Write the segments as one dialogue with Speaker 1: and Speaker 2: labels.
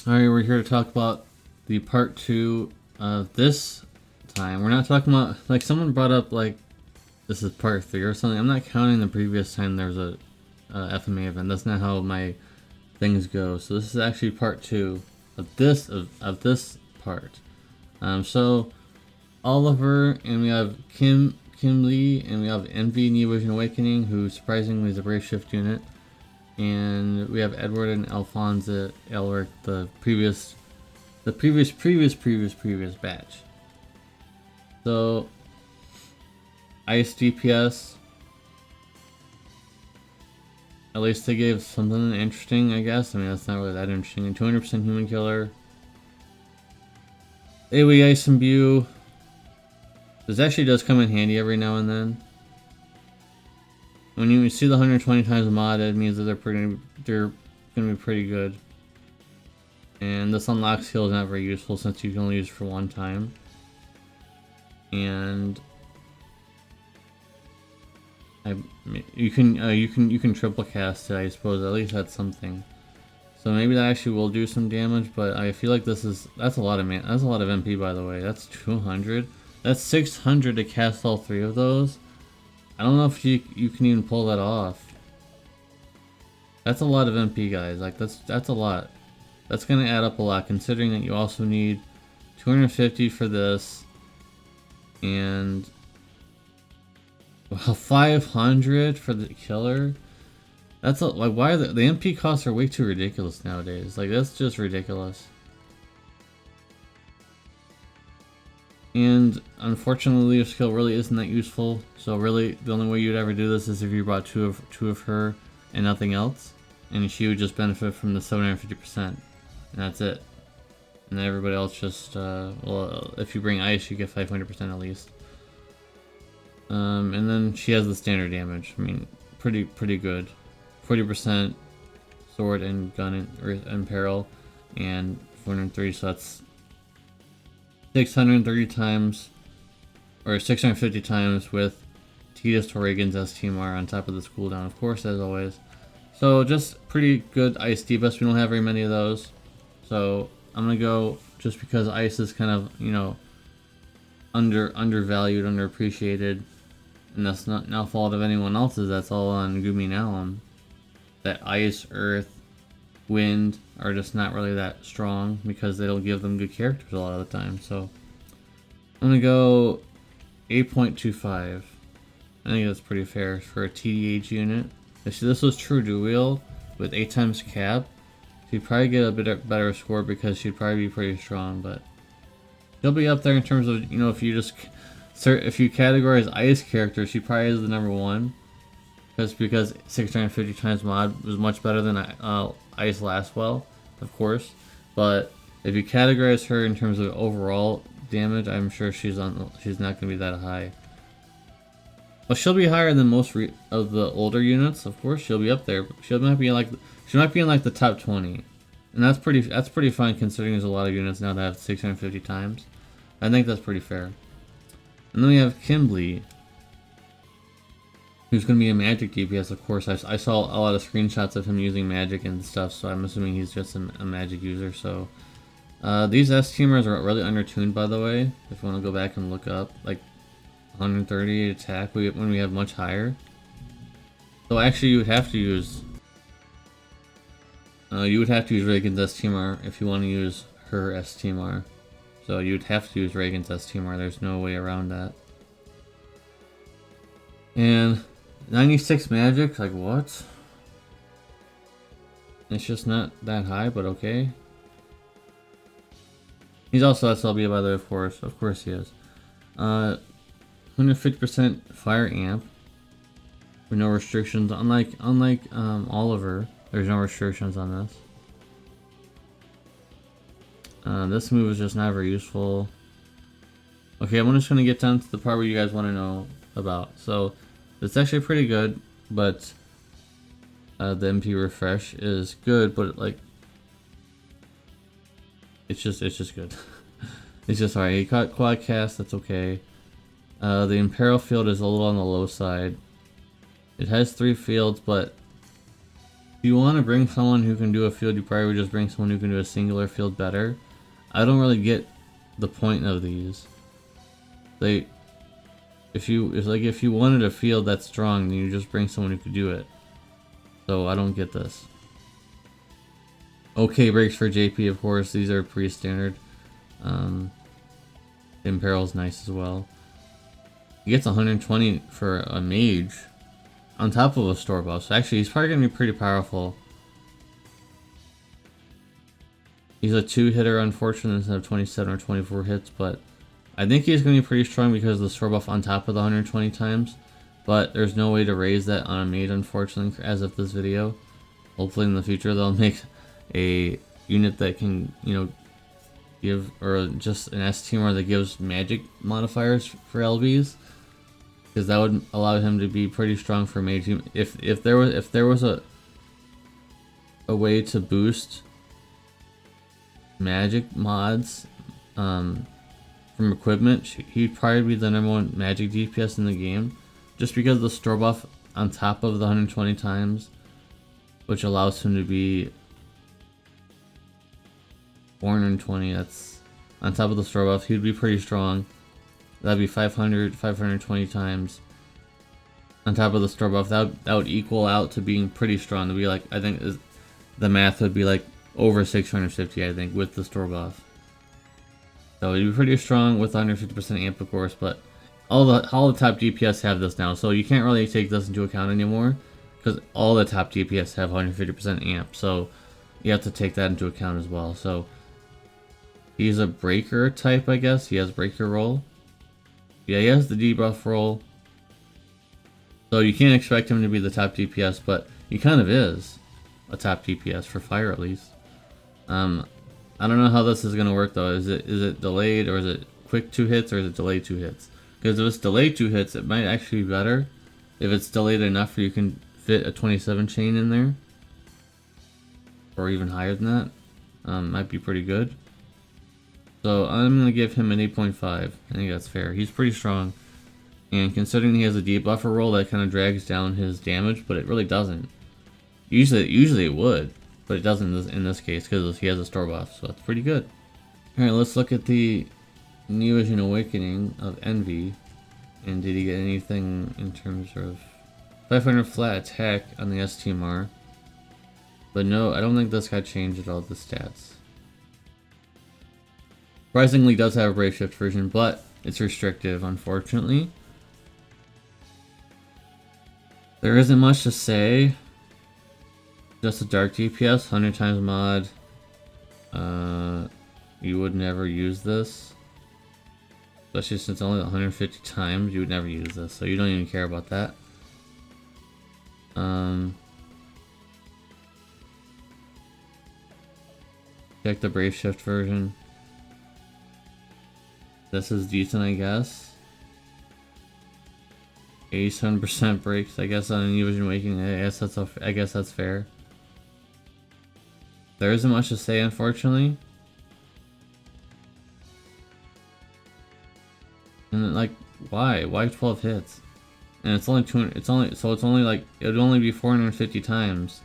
Speaker 1: Alright, we're here to talk about the part 2 of this time. We're not talking about, like, someone brought up, like, this is part 3 or something. I'm not counting the previous time there was a FMA event. That's not how my things go. So this is actually part 2 of this part. So Oliver, and we have Kimblee, and we have NVA New Vision Awakening, who surprisingly is a brave shift unit. And we have Edward and Alphonse Elric, the previous batch. So Ice DPS, at least they gave something interesting, I guess. I mean, that's not really that interesting. And 200% human killer. AoE Ice Imbue. This actually does come in handy every now and then. When you see the 120 times mod, it means that they're gonna be pretty good. And this unlocks heal is not very useful since you can only use it for one time. And you can triple cast it, I suppose. At least that's something. So maybe that actually will do some damage, but I feel like that's a lot of MP, by the way. That's 200. That's 600 to cast all 3 of those. I don't know if you can even pull that off. That's a lot of MP, guys. Like that's a lot. That's gonna add up a lot, considering that you also need 250 for this, and well, 500 for the killer. That's like, why the MP costs are way too ridiculous nowadays. Like, that's just ridiculous. And unfortunately, your skill really isn't that useful. So really, the only way you'd ever do this is if you brought two of her and nothing else, and she would just benefit from the 750%, and that's it. And then everybody else just well, if you bring ice, you get 500% at least. And then she has the standard damage. I mean, pretty good. 40% sword and gun and peril, and 403. So that's 630 times, or 650 times with Titus Torregan's STMR on top of this cooldown, of course, as always. So just pretty good ice debuffs. We don't have very many of those, so I'm gonna go just because ice is kind of, you know, undervalued, underappreciated, and that's not no fault of anyone else's. That's all on Gumi and Alum. That ice, earth, wind are just not really that strong because they don't give them good characters a lot of the time. So I'm gonna go 8.25. I think that's pretty fair for a TDH unit. If this was true dual with 8 times cap, she'd probably get a bit better score because she'd probably be pretty strong. But she'll be up there in terms of, you know, if you categorize ice characters, she probably is the #1. Because 650 times mod was much better than Ice Lastwell, of course. But if you categorize her in terms of overall damage, I'm sure she's not going to be that high. Well, she'll be higher than most of the older units, of course. She'll be up there. She might be in like the top 20, and that's pretty fine considering there's a lot of units now that have 650 times. I think that's pretty fair. And then we have Kimblee, who's going to be a magic DPS, of course. I saw a lot of screenshots of him using magic and stuff, so I'm assuming he's just a magic user. So these S-teamers are really undertuned, by the way, if you want to go back and look up. Like 130 attack when we have much higher. So actually you would have to use Reagan's S-teamer if you want to use her S-teamer. So you would have to use Reagan's S-teamer. There's no way around that. And 96 magic, like what? It's just not that high, but okay. He's also SLB, by the way, of course he is. 150% fire amp with no restrictions. Unlike Oliver, there's no restrictions on this. This move is just not very useful. Okay, I'm just gonna get down to the part where you guys want to know about. So it's actually pretty good, but the MP refresh is good, but like it's just good. It's just alright. He caught quad cast, that's okay. The Imperial field is a little on the low side. It has 3 fields, but If you want to bring someone who can do a field, you probably would just bring someone who can do a singular field better. I don't really get the point of these. If you wanted a field that's strong, then you just bring someone who could do it. So I don't get this. Okay, breaks for JP, of course. These are pretty standard. Imperil's nice as well. He gets 120 for a mage on top of a store buff. So actually, he's probably gonna be pretty powerful. He's a 2-hitter, unfortunately, instead of 27 or 24 hits, but I think he's going to be pretty strong because of the store buff on top of the 120 times. But there's no way to raise that on a mage, unfortunately, as of this video. Hopefully in the future they'll make a unit that can, you know, give, or just an S-teamer that gives magic modifiers for LBs. Because that would allow him to be pretty strong for mage. If there was a way to boost magic mods from equipment, he'd probably be the #1 magic DPS in the game, just because of the store buff on top of the 120 times, which allows him to be 420. That's on top of the store buff. He'd be pretty strong. That'd be 520 times on top of the store buff. That would equal out to being pretty strong. To be like, I think the math would be like over 650, I think, with the store buff. So it'd be pretty strong with 150% amp, of course, but all the top DPS have this now, so you can't really take this into account anymore, because all the top DPS have 150% amp, so you have to take that into account as well. So he's a breaker type, I guess. He has breaker roll. Yeah, he has the debuff roll. So you can't expect him to be the top DPS, but he kind of is a top DPS for fire, at least. I don't know how this is gonna work though. Is it delayed, or is it quick 2 hits, or is it delayed 2 hits? Because if it's delayed 2 hits, it might actually be better. If it's delayed enough where you can fit a 27 chain in there, or even higher than that, might be pretty good. So I'm gonna give him an 8.5. I think that's fair. He's pretty strong, and considering he has a debuffer roll, that kind of drags down his damage, but it really doesn't. Usually it would, but it doesn't in this case because he has a store buff, so that's pretty good. Alright, let's look at the New Vision Awakening of Envy. And did he get anything in terms of 500 flat attack on the STMR? But no, I don't think this guy changed at all the stats. Surprisingly, does have a Brave Shift version, but it's restrictive, unfortunately. There isn't much to say. Just a dark DPS, 100 times mod. You would never use this. Especially since it's only 150 times, you would never use this, so you don't even care about that. Check the Brave Shift version. This is decent, I guess. 87% breaks, I guess, on a New Vision Awakening. I guess that's fair. There isn't much to say, unfortunately. And like, why? Why 12 hits? And it's only 200. It's only like, it would only be 450 times.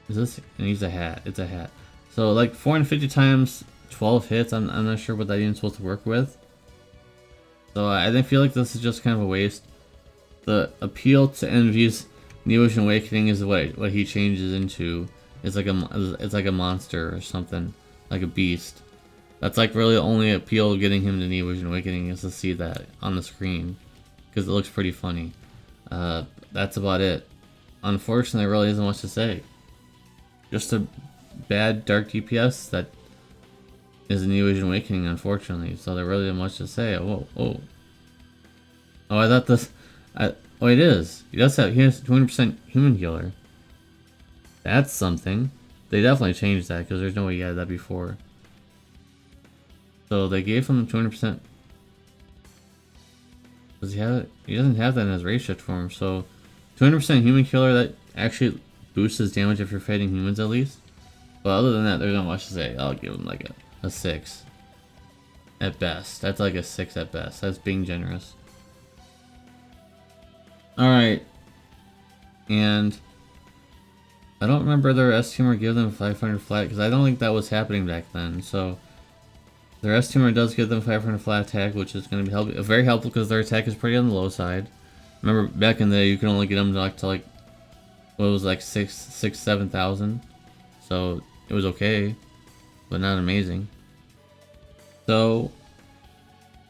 Speaker 1: Is this? And he's a hat. It's a hat. So like 450 times 12 hits. I'm not sure what that even supposed to work with. So I feel like this is just kind of a waste. The appeal to Envy's New Vision Awakening is what he changes into. It's like a monster or something, like a beast. That's like really the only appeal of getting him to New Vision Awakening, is to see that on the screen, because it looks pretty funny. That's about it. Unfortunately, there really isn't much to say. Just a bad dark DPS that is a New Vision Awakening, unfortunately. So there really isn't much to say. Oh, I thought this. Oh, it is. He has 200% human healer. That's something. They definitely changed that, because there's no way he had that before. So they gave him 200%. Does he have it? He doesn't have that in his race shift form. So 200% human killer, that actually boosts his damage if you're fighting humans at least. But other than that, there's not much to say. I'll give him like a 6 at best. That's like a 6 at best. That's being generous. Alright. And I don't remember their S-Teamer give them 500 flat, because I don't think that was happening back then. So their S-Teamer does give them 500 flat attack, which is going to be very helpful because their attack is pretty on the low side. Remember back in the day, you could only get them to like what was like 7,000. So it was okay, but not amazing. So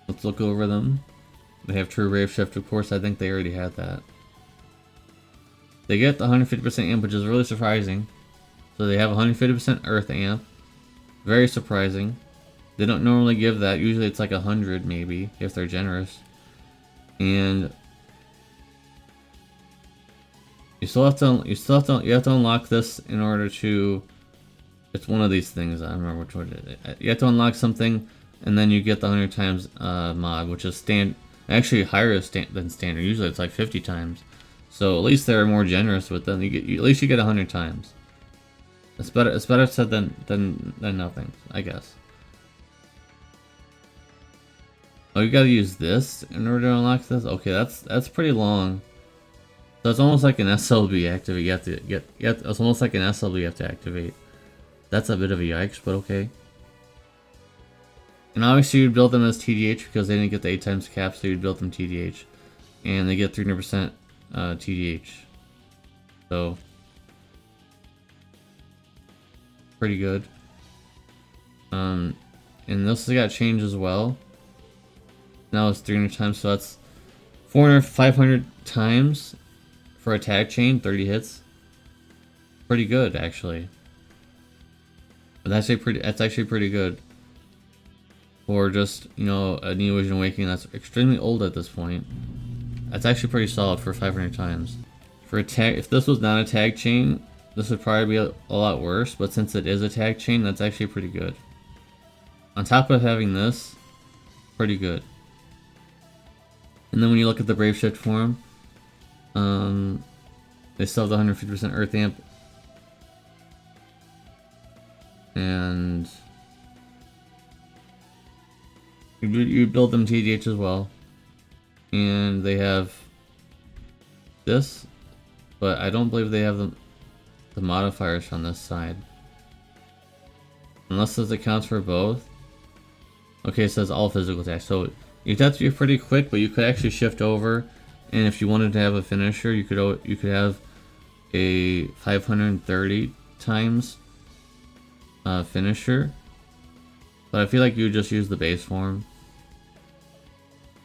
Speaker 1: let's look over them. They have true rave shift, of course. I think they already had that. They get the 150% amp, which is really surprising. So they have 150% earth amp. Very surprising. They don't normally give that. Usually it's like 100 maybe, if they're generous. And you have to unlock this in order to, it's one of these things, I don't remember which one it is. You have to unlock something and then you get the 100 times mod, which is actually higher than standard. Usually it's like 50 times. So at least they're more generous with them. At least you get 100 times. It's better said than nothing, I guess. Oh, you gotta use this in order to unlock this? Okay, that's pretty long. So it's almost like an SLB activate. It's almost like an SLB you have to activate. That's a bit of a yikes, but okay. And obviously you'd build them as TDH because they didn't get the 8 times cap, so you'd build them TDH. And they get 300% TDH. So pretty good. And this has got change as well. Now it's 300 times, so that's 500 times for a tag chain, 30 hits. Pretty good, actually. But that's actually pretty good for just, you know, a Neo Vision Awakening that's extremely old at this point. That's actually pretty solid for 500 times. For a tag, if this was not a tag chain, this would probably be a lot worse. But since it is a tag chain, that's actually pretty good. On top of having this, pretty good. And then when you look at the Brave Shift form, they still have the 150% Earth Amp. And you build them TDH as well. And they have this, but I don't believe they have the modifiers on this side. Unless this accounts for both. Okay, it says all physical attacks. So you'd have to be pretty quick, but you could actually shift over. And if you wanted to have a finisher, you could have a 530 times finisher. But I feel like you would just use the base form.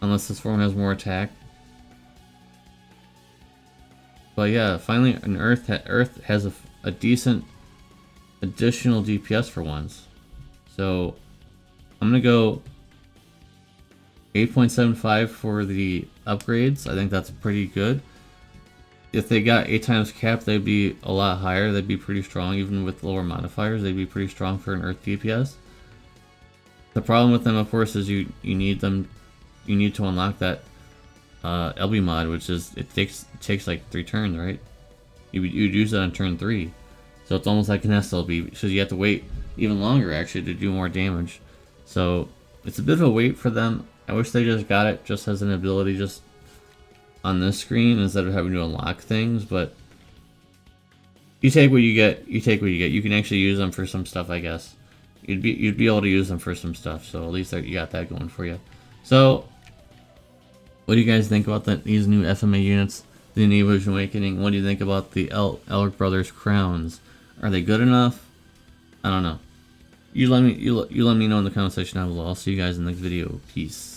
Speaker 1: Unless this form has more attack. But yeah, finally an Earth has a decent additional DPS for once. So I'm gonna go 8.75 for the upgrades. I think that's pretty good. If they got 8 times cap, they'd be a lot higher. They'd be pretty strong, even with lower modifiers. They'd be pretty strong for an Earth DPS. The problem with them, of course, is you need to unlock that LB mod, which is it takes like 3 turns, right? You'd use it on turn 3, so it's almost like an SLB. So you have to wait even longer actually to do more damage. So it's a bit of a wait for them. I wish they just got it just as an ability, just on this screen instead of having to unlock things. But you take what you get. You take what you get. You can actually use them for some stuff, I guess. You'd be able to use them for some stuff. So at least you got that going for you. So what do you guys think about these new FMA units, the Neo Vision Awakening? What do you think about the Elric Brothers crowns? Are they good enough? I don't know. You let me know in the comment section down below. I'll see you guys in the next video. Peace.